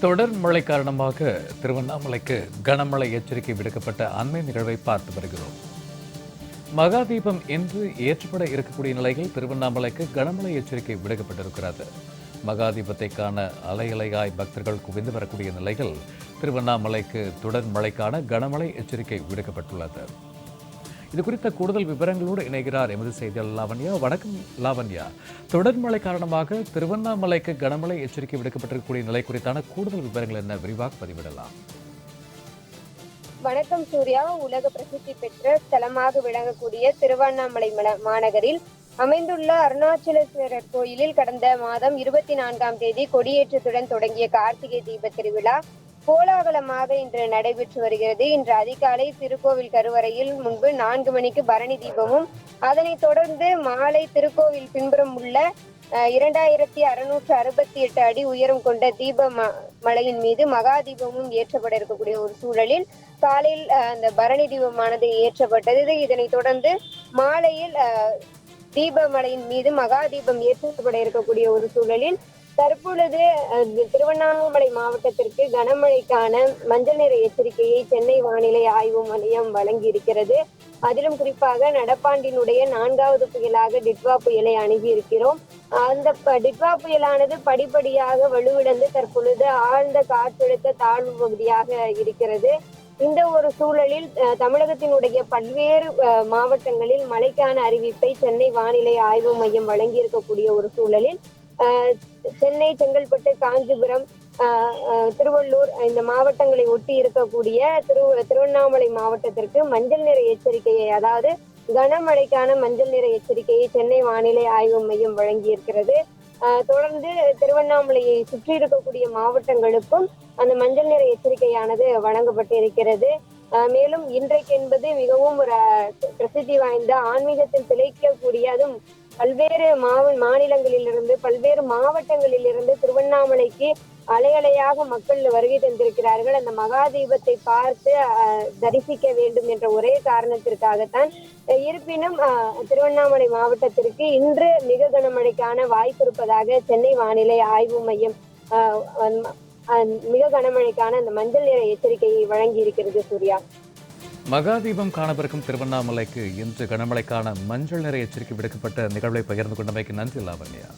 தொடர் மழை காரணமாக திருவண்ணாமலைக்கு கனமழை எச்சரிக்கை விடுக்கப்பட்ட அண்மை நிகழ்வை பார்த்து வருகிறோம். மகாதீபம் இன்று ஏற்றப்பட இருக்கக்கூடிய நிலையில் திருவண்ணாமலைக்கு கனமழை எச்சரிக்கை விடுக்கப்பட்டிருக்கிறது. மகாதீபத்தை காண அலையலையாய் பக்தர்கள் குவிந்து வரக்கூடிய நிலையில் திருவண்ணாமலைக்கு தொடர் மழைக்கான கனமழை எச்சரிக்கை விடுக்கப்பட்டுள்ளது. இது குறித்த கூடுதல் விவரங்களோடு இணைகிறார் எமது செய்தியாளர் லாவண்யா. வணக்கம் லாவண்யா. தொடர் மழை காரணமாக திருவண்ணாமலைக்கு கனமழை எச்சரிக்கை விடுக்கப்பட்டிருக்கக்கூடிய நிலை குறித்தான கூடுதல் விவரங்கள் என்ன, விரிவாக பதிவிடலாம்? வணக்கம் சூர்யா. உலக பிரசித்தி பெற்ற ஸ்தலமாக விளங்கக்கூடிய திருவண்ணாமலை மாநகரில் அமைந்துள்ள அருணாச்சலேஸ்வரர் கோயிலில் கடந்த மாதம் 24ஆம் தேதி கொடியேற்றத்துடன் தொடங்கிய கார்த்திகை தீப திருவிழா கோலாகலமாக இன்று நடைபெற்று வருகிறது. இன்று அதிகாலை திருக்கோவில் கருவறையில் முன்பு 4 மணிக்கு பரணி தீபமும், அதனைத் தொடர்ந்து மாலை திருக்கோவில் பின்புறம் உள்ள 2668 அடி உயரம் கொண்ட தீப மலையின் மீது மகா தீபமும் ஏற்றப்பட இருக்கக்கூடிய ஒரு சூழலில் காலையில் அந்த பரணி தீபமானது ஏற்றப்பட்டது. இதனைத் தொடர்ந்து மாலையில் தீபமலையின் மீது மகா தீபம் ஏற்றப்பட இருக்கக்கூடிய ஒரு சூழலில் தற்பொழுது திருவண்ணாமலை மாவட்டத்திற்கு கனமழைக்கான மஞ்சள் நிற எச்சரிக்கையை சென்னை வானிலை ஆய்வு மையம் வழங்கி இருக்கிறது. அதிலும் குறிப்பாக நடப்பாண்டினுடைய 4வது புயலாக டிட்வா புயலை அணுகி இருக்கிறோம். அந்த டிட்வா புயலானது படிப்படியாக வலுவிழந்து தற்பொழுது ஆழ்ந்த காற்றழுத்த தாழ்வு பகுதியாக இருக்கிறது. இந்த ஒரு சூழலில் தமிழகத்தினுடைய பல்வேறு மாவட்டங்களில் மழைக்கான அறிவிப்பை சென்னை வானிலை ஆய்வு மையம் வழங்கி இருக்கக்கூடிய ஒரு சூழலில் சென்னை, செங்கல்பட்டு, காஞ்சிபுரம், திருவள்ளூர் இந்த மாவட்டங்களை ஒட்டி இருக்கக்கூடிய திருவண்ணாமலை மாவட்டத்திற்கு மஞ்சள் நிற எச்சரிக்கையை, அதாவது கனமழைக்கான மஞ்சள் நிற எச்சரிக்கையை சென்னை வானிலை ஆய்வு மையம் வழங்கி இருக்கிறது. தொடர்ந்து திருவண்ணாமலையை சுற்றி இருக்கக்கூடிய மாவட்டங்களுக்கும் அந்த மஞ்சள் நிற எச்சரிக்கையானது வழங்கப்பட்டு இருக்கிறது. மேலும் இன்றைக்கு என்பது மிகவும் ஒரு பிரசித்தி வாய்ந்த ஆன்மீகத்தில் திளைக்கக்கூடிய, அதுவும் பல்வேறு மாநிலங்களிலிருந்து பல்வேறு மாவட்டங்களிலிருந்து திருவண்ணாமலைக்கு அலையலையாக மக்கள் வருகை தந்திருக்கிறார்கள். அந்த மகா தீபத்தை பார்த்து தரிசிக்க வேண்டும் என்ற ஒரே காரணத்திற்காகத்தான். இருப்பினும் திருவண்ணாமலை மாவட்டத்திற்கு இன்று மிக கனமழைக்கான வாய்ப்பு இருப்பதாக சென்னை வானிலை ஆய்வு மையம் மிக கனமழைக்கான அந்த மஞ்சள் நிற எச்சரிக்கையை வழங்கி இருக்கிறது. சூர்யா, மகாதீபம் காணவிருக்கும் திருவண்ணாமலைக்கு இன்று கனமழைக்கான மஞ்சள் நிற எச்சரிக்கை விடுக்கப்பட்ட நிகழ்வை பகிர்ந்து கொண்டமைக்கு நன்றி லாவண்யா.